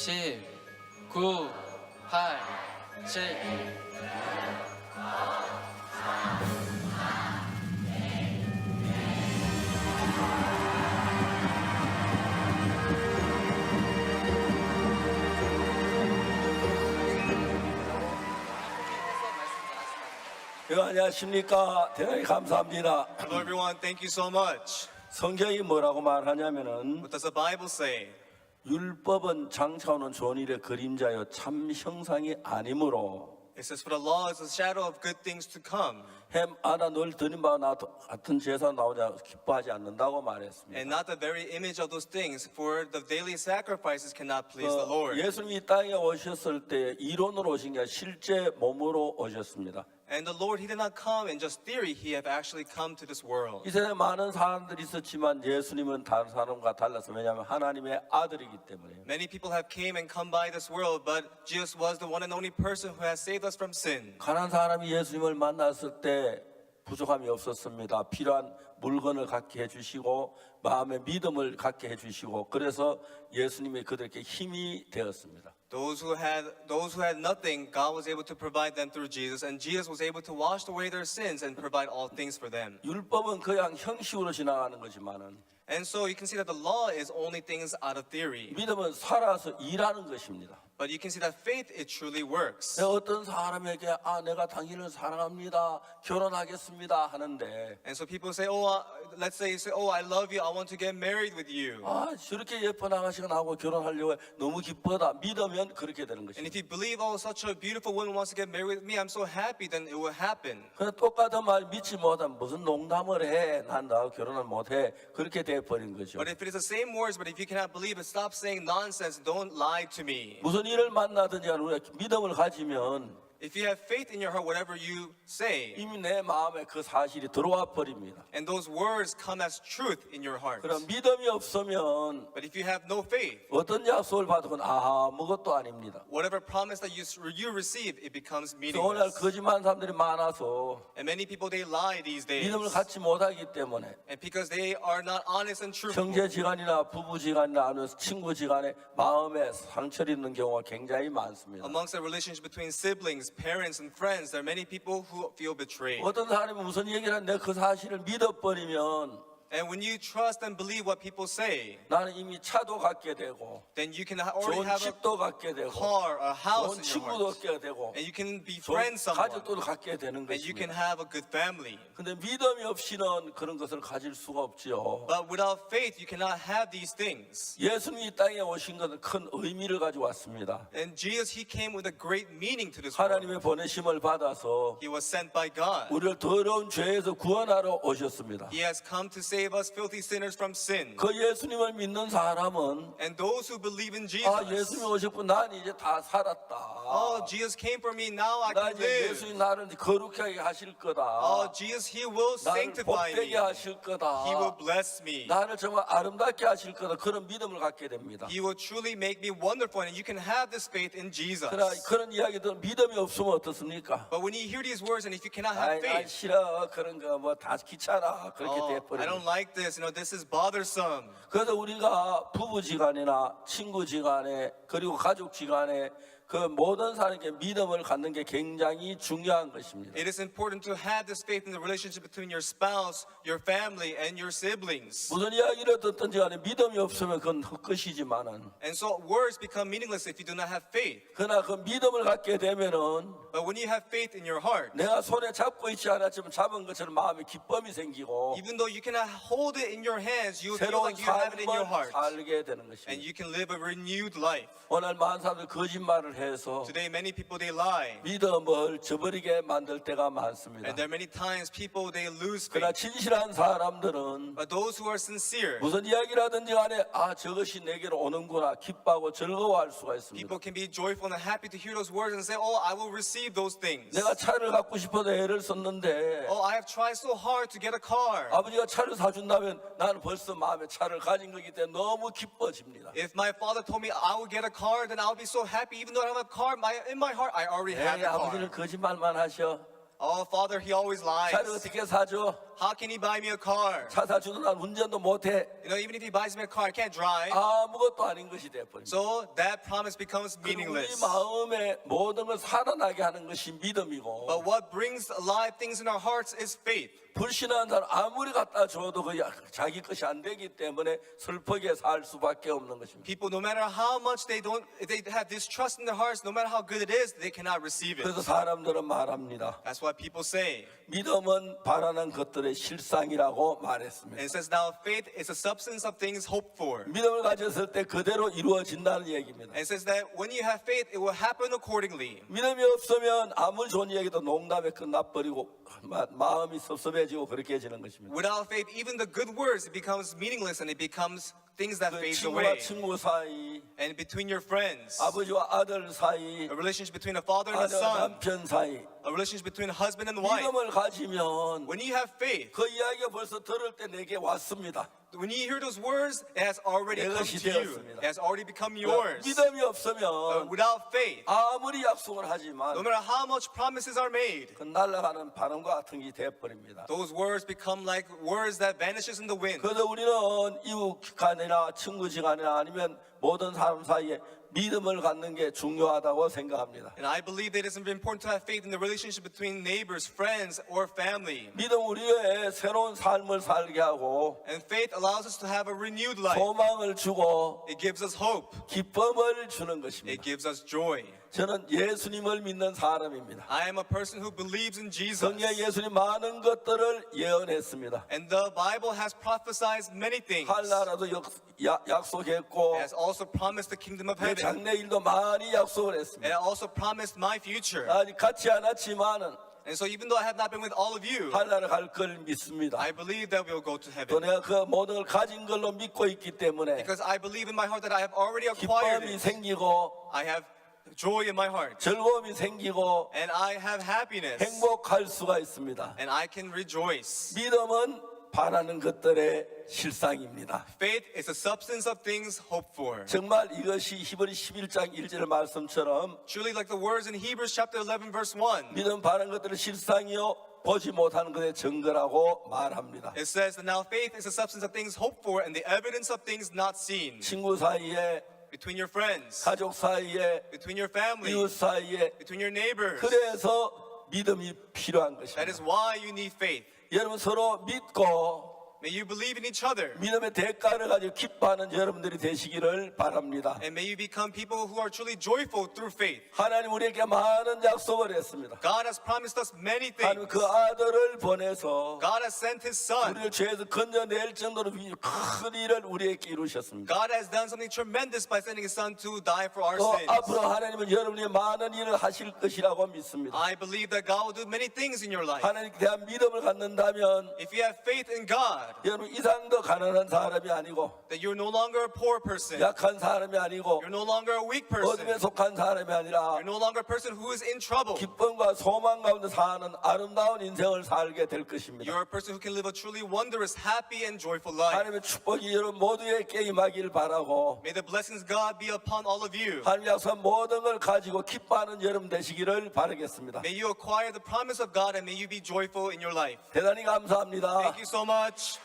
10, 9, 8, 7. 안녕하십니까. 대단히 감사합니다. Hello everyone, thank you so much. 성경이 뭐라고 말하냐면은 What does the Bible say? 율법은 장차오는 좋은 일의 그림자여 참 형상이 아니므로 It says, for the law is a shadow of good things to come, 햄 아나 널 드린 바와 나 같은 제사 나오자 기뻐하지 않는다고 말했습니다. and not the very image of those things, for the daily sacrifices cannot please the Lord. 예수님이 이 땅에 오셨을 때 이론으로 오신 게 아니라 실제 몸으로 오셨습니다. And the Lord, He did not come in just theory, He have actually come to this world. 이 세상에 많은 사람들이 있었지만 예수님은 다른 사람과 달라서 왜냐하면 하나님의 아들이기 때문에. Many people have came and come by this world, but Jesus was the one and only person who has saved us from sin. 가난한 사람이 예수님을 만났을 때 부족함이 없었습니다. 필요한 물건을 갖게 해주시고 마음의 믿음을 갖게 해주시고 그래서 예수님이 그들에게 힘이 되었습니다. Those who had nothing, God was able to provide them through Jesus, and Jesus was able to wash away their sins and provide all things for them. 율법은 그냥 형식으로 지나가는 거지만은 And so you can see that the law is only things out of theory. 믿음은 살아서 일하는 것입니다. But you can see that faith, it truly works. 어떤 사람에게 내가 당신을 사랑합니다, 결혼하겠습니다 하는데 And so people say, let's say you say, I love you, I want to get married with you. 저렇게 예쁜 아가씨가 나하고 결혼하려고 해. 너무 기쁘다 믿으면 그렇게 되는 And 것입니다. if you believe, such a beautiful woman wants to get married with me, I'm so happy, then it will happen. 그냥 똑같은 말 믿지 못하면 무슨 농담을 해, 난 나하고 결혼을 못해 그렇게 돼버린 거죠. But if it is the same words, but if you cannot believe it, stop saying nonsense, don't lie to me. 무슨 일을 만나든지 간에 우리가 믿음을 가지면 If you have faith in your heart, whatever you say, 이미 내 마음에 그 사실이 들어와 버립니다. and those words come as truth in your heart. 그럼 믿음이 없으면 But if you have no faith, 어떤 약속을 받건 아무것도 아닙니다. whatever promise that you receive, it becomes 그래서 오늘 meaningless. 거짓말하는 사람들이 많아서 And many people, they lie these days. 믿음을 갖지 못하기 때문에 And because they are not honest and truthful. 형제지간이나 부부지간이나 아니면 친구지간에 마음에 상처를 입는 경우가 굉장히 많습니다. Amongst the relationship between siblings, parents, and friends, there are many people who feel betrayed. 어떤 사람이 무슨 얘기를 하는데 그 사실을 믿어버리면 And when you trust and believe what people say, 나는 이미 차도 갖게 되고 then you can already 좋은 have a 집도 갖게 되고 car, a house 좋은 in your 친구도 heart. 갖게 되고 And you can be 좋은 friends someone. 가족도 갖게 되는 And you can 것입니다. have a good family. 근데 믿음이 없이는 그런 것을 가질 수가 없지요. But without faith, you cannot have these things. 예수님이 이 땅에 오신 것은 큰 의미를 가지고 왔습니다. And Jesus, He came with a great meaning to this world. 하나님의 보내심을 받아서 He was sent by God. 우리를 더러운 죄에서 구원하러 오셨습니다. He has come to save us filthy sinners from sin. 그 예수님을 믿는 사람은 And those who believe in Jesus, 예수님이 오셨고 난 이제 다 살았다. Jesus came for me, now I 나 can 이제 live. 예수님 나를 거룩하게 하실 거다. Jesus, He will 나를 sanctify me. 복되게 하실 거다. He will bless me. 나를 정말 아름답게 하실 거다. 그런 믿음을 갖게 됩니다. He will truly make me wonderful, and you can have this faith in Jesus. 그러나 그런 이야기들 믿음이 없으면 어떻습니까? But when you hear these words, and if you cannot 난 have faith, 싫어 그런 거 뭐 다 귀찮아 그렇게 I 돼버립니다. don't like this, this is bothersome. 그래서 우리가 부부지간이나 친구지간에 그리고 가족지간에 그 모든 사람에게 믿음을 갖는 게 굉장히 중요한 것입니다. It is important to have this faith in the relationship between your spouse, your family, and your siblings. 무슨 이야기를 듣든지 간에 믿음이 없으면 그건 헛것이지만은 And so words become meaningless if you do not have faith. 그러나 그 믿음을 갖게 되면은 But when you have faith in your heart, 내가 손에 잡고 있지 않았지만 잡은 것처럼 마음에 기쁨이 생기고 even though you cannot hold it in your hands, you feel 새로운 like you have it in your 삶을 heart. 살게 되는 And 것입니다. you can live a renewed life. 오늘 많은 사람들 거짓말을 해서 Today, many people, they lie. 믿음을 저버리게 만들 때가 많습니다. And there are many times people, they lose 그러나 faith. 진실한 사람들은 But those who are sincere, 무슨 이야기를 하든지 간에 저것이 내게로 오는구나 기뻐하고 즐거워할 수가 있습니다. people can be joyful and happy to hear those words and say, I will receive those things. 내가 차를 갖고 싶어서 애를 썼는데 I have tried so hard to get a car. 아버지가 차를 사준다면 나는 벌써 마음에 차를 가진 거기 때문에 너무 기뻐집니다. If my father told me I will get a car, then I'll be so happy. Even though I don't have a car, in my heart, I already have the 아버지는 car. 거짓말만 하셔. Father, he always lies. 차를 어떻게 사줘? how can he buy me a car? 차 사주도 난 운전도 못해. You know, even if he buys me a car, I can't drive. 아무것도 아닌 것이 돼버립니다. So that promise becomes 우리 meaningless. 마음에 모든 걸 살아나게 하는 것이 믿음이고, But what brings alive things in our hearts is faith. 불신한 사람 아무리 갖다 줘도 그 자기 것이 안 되기 때문에 슬프게 살 수밖에 없는 것입니다. People, no matter how much they have distrust in their hearts, no matter how good it is, they cannot receive it. 그래서 사람들은 말합니다. That's why people say. 믿음은 바라는 것들의 실상이라고 And 말했습니다. it says now faith is a substance of things hoped for. 믿음을 가졌을 때 그대로 이루어진다는 얘기입니다. And it says that when you have faith, it will happen accordingly. 믿음이 없으면 아무리 좋은 얘기도 농담에 끝나버리고 마음이 섭섭해지고 그렇게 해지는 것입니다. Without faith, even the good words, it becomes meaningless and it becomes things that 그 fade 친구와 away. 친구 사이, And between your friends, 아버지와 아들 사이, a relationship between a father and a 아내와 son, 남편 사이, a relationship between a husband and wife. 믿음을 가지면 When you have faith, 그 이야기가 벌써 들을 때 내게 왔습니다. when you hear those words, it has already 내 come 것이 to you. 되었습니다. It has already become yours. 믿음이 없으면 Without faith, 아무리 약속을 하지만 no matter how much promises are made, 그 날아가는 바람과 같은 게 돼버립니다. those words become like words that vanishes in the wind. 그래서 우리는 이웃 간이나 친구지간이나 아니면 모든 사람 사이에 믿음을 갖는 게 중요하다고 생각합니다. And I believe that it's important to have faith in the relationship between neighbors, friends, or family. 믿음 우리의 새로운 삶을 살게 하고 And faith allows us to have a renewed life. 소망을 주고 It gives us hope. 기쁨을 주는 It 것입니다. gives us joy. 저는 예수님을 믿는 사람입니다. I am a person who believes in Jesus. 성경에 예수님 많은 것들을 예언했습니다. And the Bible has prophesied many things. 할 나라도 약속했고 It has also promised the kingdom of 내 heaven. 장래일도 많이 약속을 And 했습니다. it also promised my future. 아직 같지 않았지만은 And so even though I have not been with all of you, 할 나라 갈 걸 믿습니다. I believe that we'll go to 또 heaven. 내가 그 모든 걸 가진 걸로 믿고 있기 때문에 Because I believe in my heart that I have already acquired 기쁨이 it. 생기고 I have joy in my heart. 즐거움이 생기고 And I have happiness. 행복할 수가 있습니다. And I can rejoice. 믿음은 바라는 것들의 실상입니다. Faith is a substance of things hoped for. 정말 이것이 히브리 11장 1절 말씀처럼 Truly like the words in Hebrews chapter 11 verse 1. 믿음 바라는 것들의 실상이요 보지 못하는 것의 증거라고 말합니다. It says that now faith is a substance of things hoped for and the evidence of things not seen. 친구 사이에, Between your friends, 가족 사이에, between your family, 이웃 사이에, between your neighbors. 그래서 믿음이 필요한 That is 것입니다. why you need faith. 여러분 서로 믿고 May you believe in each other. 믿음의 대가를 가지고 기뻐하는 여러분들이 되시기를 바랍니다. And may you become people who are truly joyful through faith. 하나님 우리에게 많은 약속을 했습니다. God has promised us many 하나님 things. 그 아들을 보내서 God has sent His Son. 우리를 죄에서 건져낼 정도로 큰 일을 우리에게 이루셨습니다. God has done something tremendous by sending His Son to die for our 또 sins. 앞으로 하나님은 여러분이 많은 일을 하실 것이라고 믿습니다. I believe that God will do many things in your life. 하나님께 대한 믿음을 갖는다면 If you have faith in God, 여러분 이상 더 가난한 사람이 아니고 that you're no longer a poor person, 약한 사람이 아니고 you're no longer a weak person, 어둠에 속한 사람이 아니라 you're no longer a person who is in trouble. 기쁨과 소망 가운데 사는 아름다운 인생을 살게 될 것입니다. You're a person who can live a truly wondrous, happy, and joyful life. 하나님의 축복이 여러분 모두에게 임하기를 바라고 May the blessings of God be upon all of you. 하나님 약속한 모든 걸 가지고 기뻐하는 여러분 되시기를 바라겠습니다. May you acquire the promise of God and may you be joyful in your life. 대단히 감사합니다. Thank you so much.